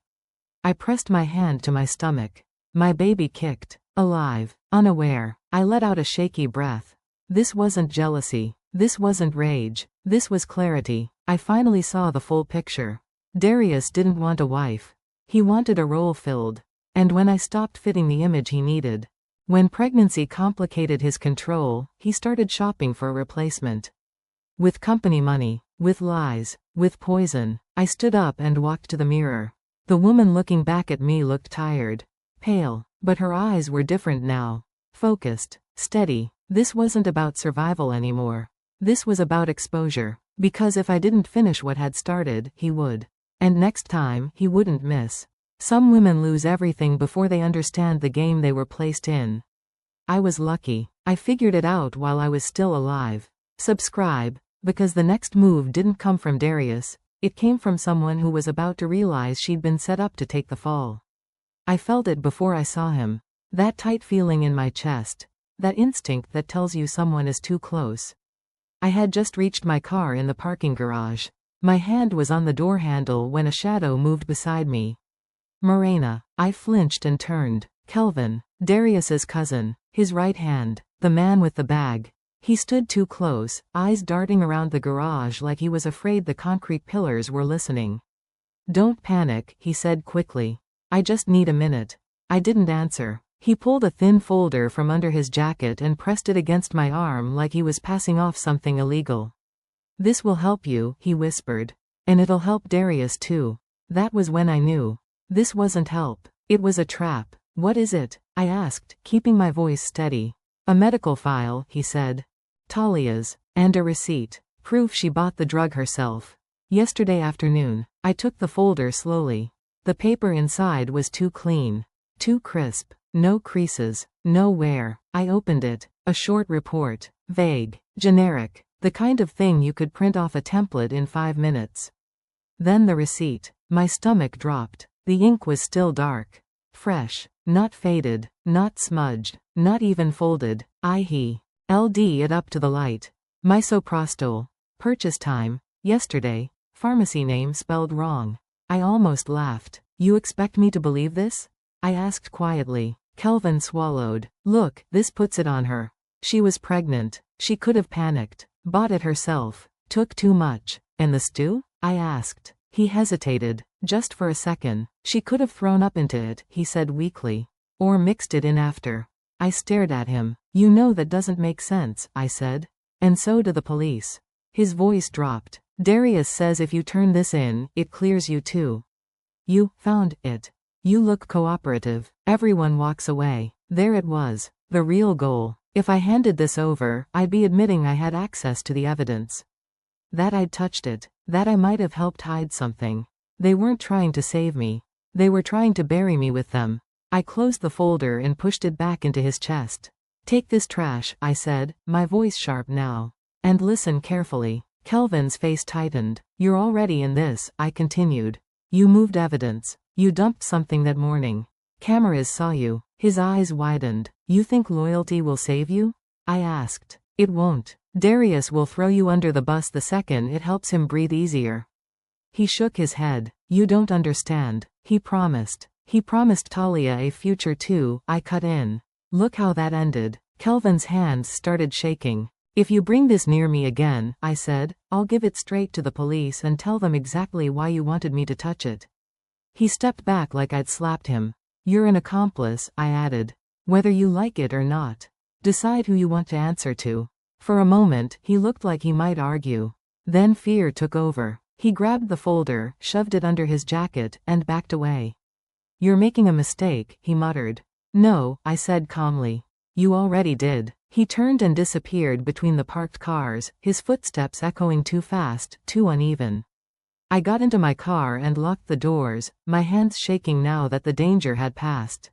S1: I pressed my hand to my stomach. My baby kicked. Alive. Unaware. I let out a shaky breath. This wasn't jealousy. This wasn't rage. This was clarity. I finally saw the full picture. Darius didn't want a wife. He wanted a role filled. And when I stopped fitting the image he needed, when pregnancy complicated his control, he started shopping for a replacement. With company money, with lies, with poison, I stood up and walked to the mirror. The woman looking back at me looked tired. Pale, but her eyes were different now. Focused, steady. This wasn't about survival anymore. This was about exposure. Because if I didn't finish what had started, he would. And next time, he wouldn't miss. Some women lose everything before they understand the game they were placed in. I was lucky. I figured it out while I was still alive. Subscribe, because the next move didn't come from Darius. It came from someone who was about to realize she'd been set up to take the fall. I felt it before I saw him. That tight feeling in my chest. That instinct that tells you someone is too close. I had just reached my car in the parking garage. My hand was on the door handle when a shadow moved beside me. Morena. I flinched and turned. Kelvin, Darius's cousin. His right hand. The man with the bag. He stood too close, eyes darting around the garage like he was afraid the concrete pillars were listening. "Don't panic," he said quickly. "I just need a minute." I didn't answer. He pulled a thin folder from under his jacket and pressed it against my arm like he was passing off something illegal. "This will help you," he whispered. "And it'll help Darius too." That was when I knew. This wasn't help. It was a trap. "What is it?" I asked, keeping my voice steady. "A medical file," he said. "Talia's. And a receipt. Proof she bought the drug herself. Yesterday afternoon." I took the folder slowly. The paper inside was too clean. Too crisp. No creases. No wear. I opened it. A short report. Vague. Generic. The kind of thing you could print off a template in 5 minutes. Then the receipt. My stomach dropped. The ink was still dark. Fresh. Not faded. Not smudged. Not even folded. He LD it up to the light. Misoprostol. Purchase time. Yesterday. Pharmacy name spelled wrong. I almost laughed. "You expect me to believe this?" I asked quietly. Kelvin swallowed. "Look, this puts it on her. She was pregnant. She could have panicked. Bought it herself. Took too much. And the stew?" I asked. He hesitated. Just for a second. "She could have thrown up into it," he said weakly. "Or mixed it in after." I stared at him. "You know that doesn't make sense," I said. "And so do the police." His voice dropped. "Darius says if you turn this in, it clears you too." "You found it. You look cooperative." Everyone walks away. There it was. The real goal. If I handed this over, I'd be admitting I had access to the evidence. That I'd touched it. That I might have helped hide something. They weren't trying to save me. They were trying to bury me with them. I closed the folder and pushed it back into his chest. "Take this trash," I said, my voice sharp now. "And listen carefully." Kelvin's face tightened. "You're already in this," I continued. "You moved evidence. You dumped something that morning. Cameras saw you." His eyes widened. "You think loyalty will save you?" I asked. "It won't. Darius will throw you under the bus the second it helps him breathe easier." He shook his head. "You don't understand. He promised. He promised Talia a future too," I cut in. "Look how that ended." Kelvin's hands started shaking. "If you bring this near me again," I said, "I'll give it straight to the police and tell them exactly why you wanted me to touch it." He stepped back like I'd slapped him. "You're an accomplice," I added. "Whether you like it or not. Decide who you want to answer to." For a moment, he looked like he might argue. Then fear took over. He grabbed the folder, shoved it under his jacket, and backed away. "You're making a mistake," he muttered. "No," I said calmly. "You already did." He turned and disappeared between the parked cars, his footsteps echoing too fast, too uneven. I got into my car and locked the doors, my hands shaking now that the danger had passed.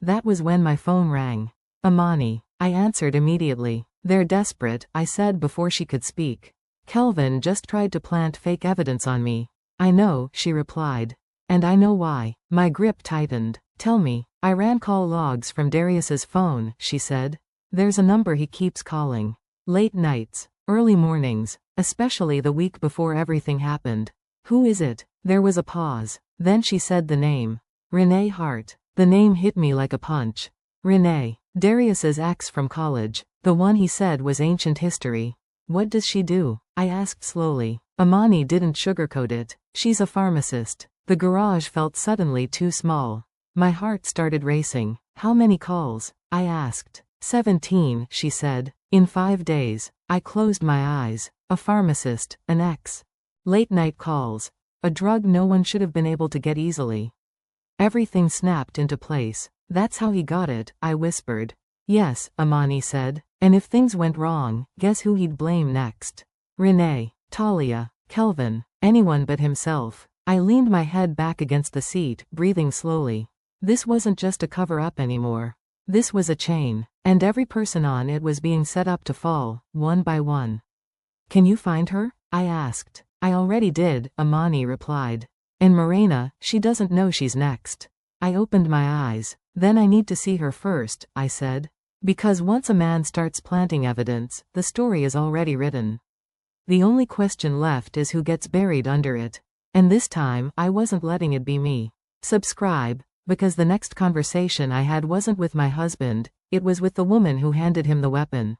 S1: That was when my phone rang. "Amani." I answered immediately. "They're desperate," I said before she could speak. "Kelvin just tried to plant fake evidence on me." "I know," she replied. "And I know why." My grip tightened. "Tell me." "I ran call logs from Darius's phone," she said. "There's a number he keeps calling. Late nights. Early mornings. Especially the week before everything happened." "Who is it?" There was a pause. Then she said the name. "Renee Hart." The name hit me like a punch. Renee. Darius's ex from college. The one he said was ancient history. "What does she do?" I asked slowly. Amani didn't sugarcoat it. "She's a pharmacist." The garage felt suddenly too small. My heart started racing. "How many calls?" I asked. 17, she said. "In 5 days." I closed my eyes. A pharmacist, an ex. Late night calls. A drug no one should have been able to get easily. Everything snapped into place. That's how he got it, I whispered. Yes, Amani said. And if things went wrong, guess who he'd blame next? Renee, Talia, Kelvin, anyone but himself. I leaned my head back against the seat, breathing slowly. This wasn't just a cover-up anymore. This was a chain, and every person on it was being set up to fall, one by one. Can you find her? I asked. I already did, Amani replied. And Morena, she doesn't know she's next. I opened my eyes. Then I need to see her first, I said. Because once a man starts planting evidence, the story is already written. The only question left is who gets buried under it. And this time, I wasn't letting it be me. Subscribe, because the next conversation I had wasn't with my husband, it was with the woman who handed him the weapon.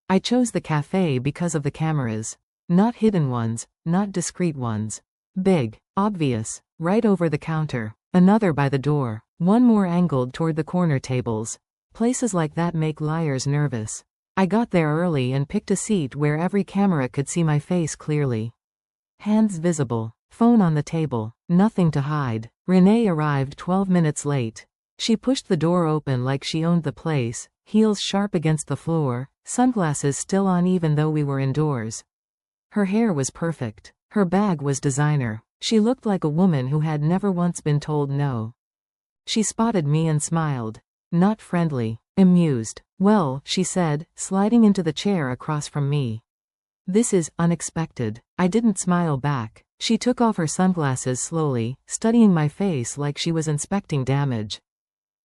S1: I chose the cafe because of the cameras. Not hidden ones, not discreet ones. Big, obvious, right over the counter, another by the door, one more angled toward the corner tables. Places like that make liars nervous. I got there early and picked a seat where every camera could see my face clearly. Hands visible, phone on the table, nothing to hide. Renee arrived 12 minutes late. She pushed the door open like she owned the place, heels sharp against the floor, sunglasses still on even though we were indoors. Her hair was perfect. Her bag was designer. She looked like a woman who had never once been told no. She spotted me and smiled. Not friendly, amused. Well, she said, sliding into the chair across from me. This is unexpected. I didn't smile back. She took off her sunglasses slowly, studying my face like she was inspecting damage.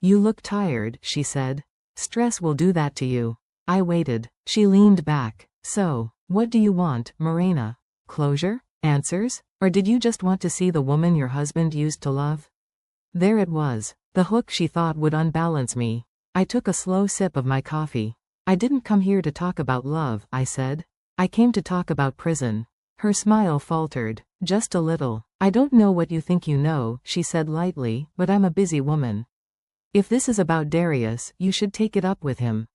S1: You look tired, she said. Stress will do that to you. I waited. She leaned back. So, what do you want, Morena? Closure? Answers? Or did you just want to see the woman your husband used to love? There it was. The hook she thought would unbalance me. I took a slow sip of my coffee. I didn't come here to talk about love, I said. I came to talk about prison. Her smile faltered. Just a little. I don't know what you think you know, she said lightly, but I'm a busy woman. If this is about Darius, you should take it up with him.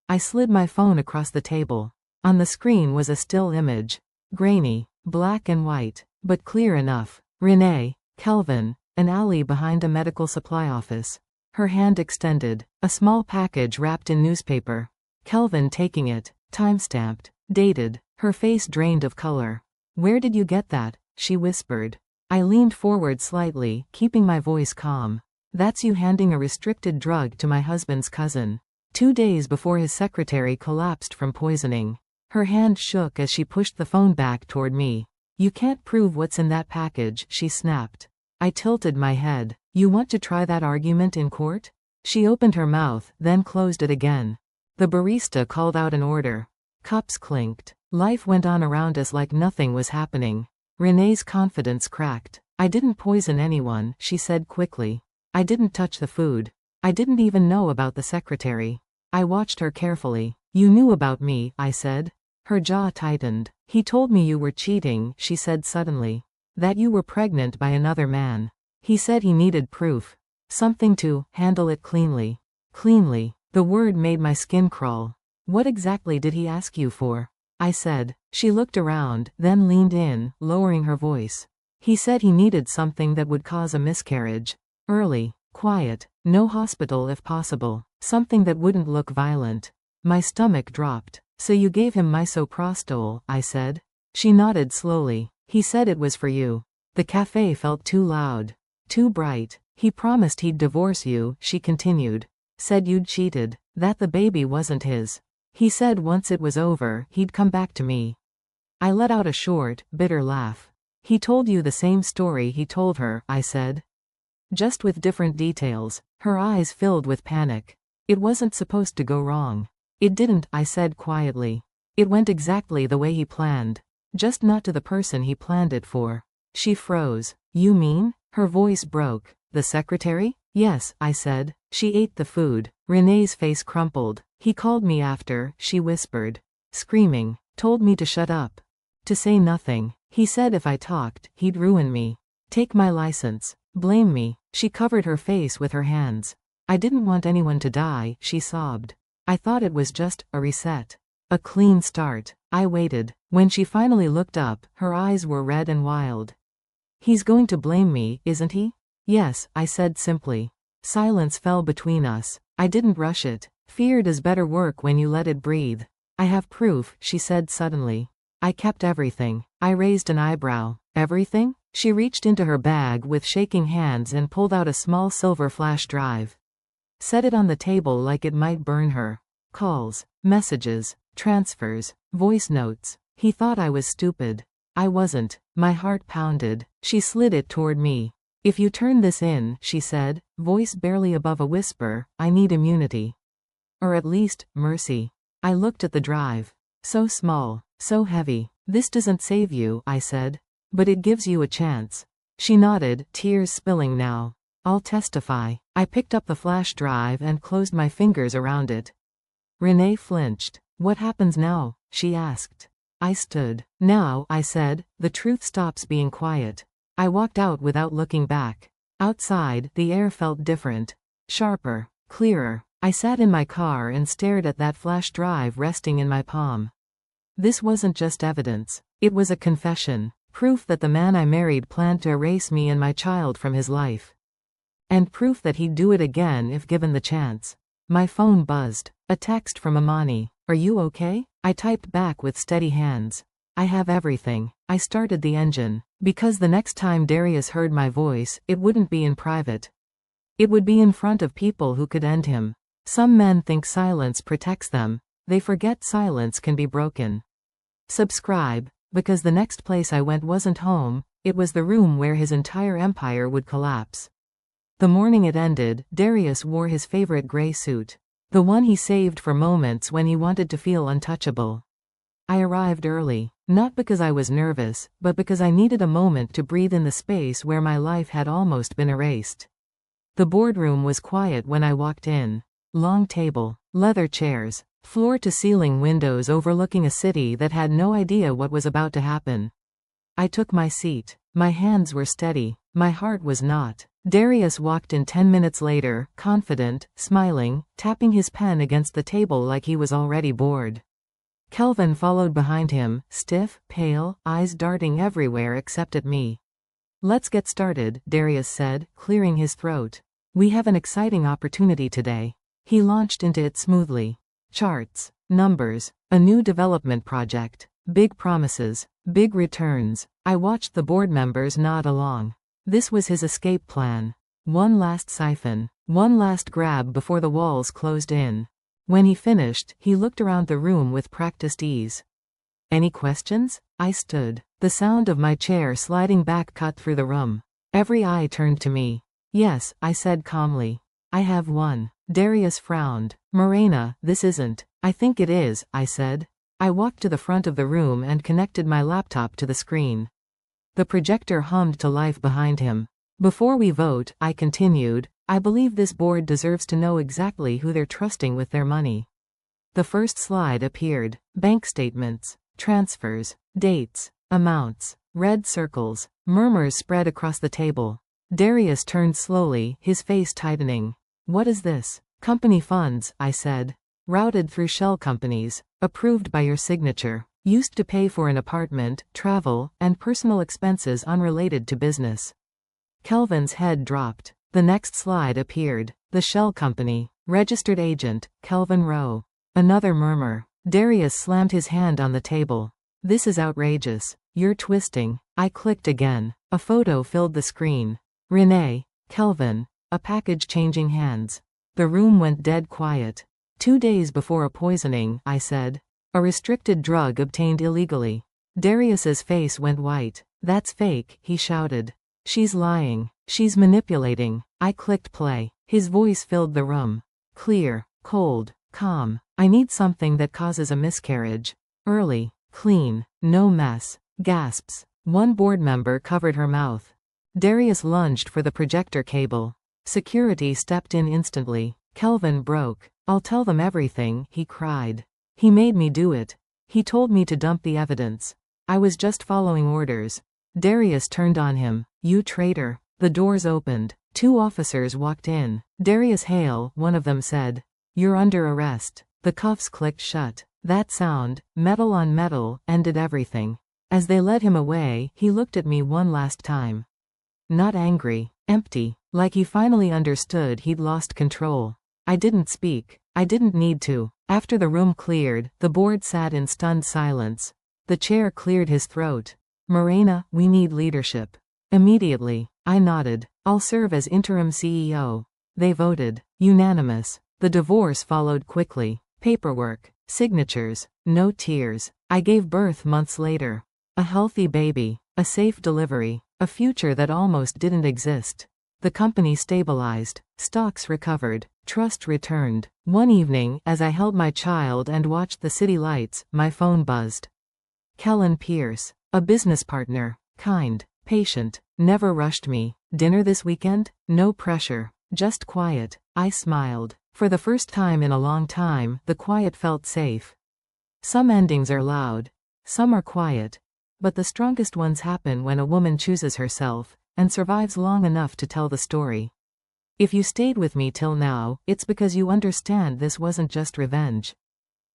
S1: I slid my phone across the table. On the screen was a still image. Grainy, black and white, but clear enough. Renee, Kelvin, an alley behind a medical supply office. Her hand extended, a small package wrapped in newspaper. Kelvin taking it, time-stamped, dated, her face drained of color. Where did you get that? She whispered. I leaned forward slightly, keeping my voice calm. That's you handing a restricted drug to my husband's cousin. 2 days before his secretary collapsed from poisoning. Her hand shook as she pushed the phone back toward me. You can't prove what's in that package, she snapped. I tilted my head. You want to try that argument in court? She opened her mouth, then closed it again. The barista called out an order. Cups clinked. Life went on around us like nothing was happening. Renee's confidence cracked. I didn't poison anyone, she said quickly. I didn't touch the food. I didn't even know about the secretary. I watched her carefully. You knew about me, I said. Her jaw tightened. He told me you were cheating, she said suddenly. That you were pregnant by another man. He said he needed proof. Something to handle it cleanly. Cleanly. The word made my skin crawl. What exactly did he ask you for? I said. She looked around, then leaned in, lowering her voice. He said he needed something that would cause a miscarriage. Early, quiet, no hospital if possible, something that wouldn't look violent. My stomach dropped. So you gave him misoprostol, I said. She nodded slowly. He said it was for you. The cafe felt too loud. Too bright. He promised he'd divorce you, she continued. Said you'd cheated. That the baby wasn't his. He said once it was over, he'd come back to me. I let out a short, bitter laugh. He told you the same story he told her, I said. Just with different details. Her eyes filled with panic. It wasn't supposed to go wrong. It didn't, I said quietly. It went exactly the way he planned. Just not to the person he planned it for. She froze. You mean? Her voice broke. The secretary? Yes, I said. She ate the food. Renee's face crumpled. He called me after, she whispered. Screaming. Told me to shut up. To say nothing. He said if I talked, he'd ruin me. Take my license. Blame me. She covered her face with her hands. I didn't want anyone to die, she sobbed. I thought it was just a reset. A clean start. I waited. When she finally looked up, her eyes were red and wild. He's going to blame me, isn't he? Yes, I said simply. Silence fell between us. I didn't rush it. Fear does better work when you let it breathe. I have proof, she said suddenly. I kept everything. I raised an eyebrow. Everything? She reached into her bag with shaking hands and pulled out a small silver flash drive. Set it on the table like it might burn her. Calls, messages, transfers, voice notes. He thought I was stupid. I wasn't. My heart pounded. She slid it toward me. If you turn this in, she said, voice barely above a whisper, I need immunity. Or at least, mercy. I looked at the drive. So small, so heavy. This doesn't save you, I said. But it gives you a chance. She nodded, tears spilling now. I'll testify. I picked up the flash drive and closed my fingers around it. Renee flinched. What happens now? She asked. I stood. Now, I said, the truth stops being quiet. I walked out without looking back. Outside, the air felt different. Sharper. Clearer. I sat in my car and stared at that flash drive resting in my palm. This wasn't just evidence. It was a confession. Proof that the man I married planned to erase me and my child from his life. And proof that he'd do it again if given the chance. My phone buzzed. A text from Amani. Are you okay? I typed back with steady hands. I have everything. I started the engine. Because the next time Darius heard my voice, it wouldn't be in private. It would be in front of people who could end him. Some men think silence protects them. They forget silence can be broken. Subscribe, because the next place I went wasn't home, it was the room where his entire empire would collapse. The morning it ended, Darius wore his favorite gray suit. The one he saved for moments when he wanted to feel untouchable. I arrived early, not because I was nervous, but because I needed a moment to breathe in the space where my life had almost been erased. The boardroom was quiet when I walked in. Long table, leather chairs, floor-to-ceiling windows overlooking a city that had no idea what was about to happen. I took my seat. My hands were steady. My heart was not. Darius walked in 10 minutes later, confident, smiling, tapping his pen against the table like he was already bored. Kelvin followed behind him, stiff, pale, eyes darting everywhere except at me. Let's get started, Darius said, clearing his throat. We have an exciting opportunity today. He launched into it smoothly. Charts, numbers, a new development project, big promises, big returns. I watched the board members nod along. This was his escape plan. One last siphon, one last grab before the walls closed in. When he finished, he looked around the room with practiced ease. Any questions? I stood. The sound of my chair sliding back cut through the room. Every eye turned to me. Yes, I said calmly. I have one. Darius frowned. Morena, this isn't. I think it is, I said. I walked to the front of the room and connected my laptop to the screen. The projector hummed to life behind him. Before we vote, I continued, I believe this board deserves to know exactly who they're trusting with their money. The first slide appeared. Bank statements, transfers, dates, amounts, red circles. Murmurs spread across the table. Darius turned slowly, his face tightening. What is this? Company funds, I said. Routed through shell companies. Approved by your signature. Used to pay for an apartment, travel, and personal expenses unrelated to business. Kelvin's head dropped. The next slide appeared. The shell company. Registered agent, Kelvin Rowe. Another murmur. Darius slammed his hand on the table. This is outrageous. You're twisting. I clicked again. A photo filled the screen. Renee. Kelvin. A package changing hands. The room went dead quiet. 2 days before a poisoning, I said. A restricted drug obtained illegally. Darius's face went white. That's fake, he shouted. She's lying. She's manipulating. I clicked play. His voice filled the room. Clear, cold, calm. I need something that causes a miscarriage. Early, clean, no mess. Gasps. One board member covered her mouth. Darius lunged for the projector cable. Security stepped in instantly. Kelvin broke. I'll tell them everything, he cried. He made me do it. He told me to dump the evidence. I was just following orders. Darius turned on him. You traitor. The doors opened. 2 officers walked in. Darius Hale, one of them said. You're under arrest. The cuffs clicked shut. That sound, metal on metal, ended everything. As they led him away, he looked at me one last time. Not angry. Empty. Like he finally understood he'd lost control. I didn't speak. I didn't need to. After the room cleared, the board sat in stunned silence. The chair cleared his throat. Morena, we need leadership. Immediately. I nodded. I'll serve as interim CEO. They voted. Unanimous. The divorce followed quickly. Paperwork. Signatures. No tears. I gave birth months later. A healthy baby. A safe delivery. A future that almost didn't exist. The company stabilized. Stocks recovered. Trust returned. One evening, as I held my child and watched the city lights, my phone buzzed. Kellen Pierce. A business partner. Kind. Patient. Never rushed me. Dinner this weekend? No pressure. Just quiet. I smiled. For the first time in a long time, the quiet felt safe. Some endings are loud. Some are quiet. But the strongest ones happen when a woman chooses herself, and survives long enough to tell the story. If you stayed with me till now, it's because you understand this wasn't just revenge.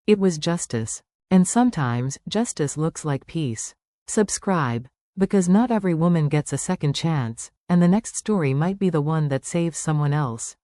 S1: It was justice. And sometimes, justice looks like peace. Subscribe. Because not every woman gets a second chance, and the next story might be the one that saves someone else.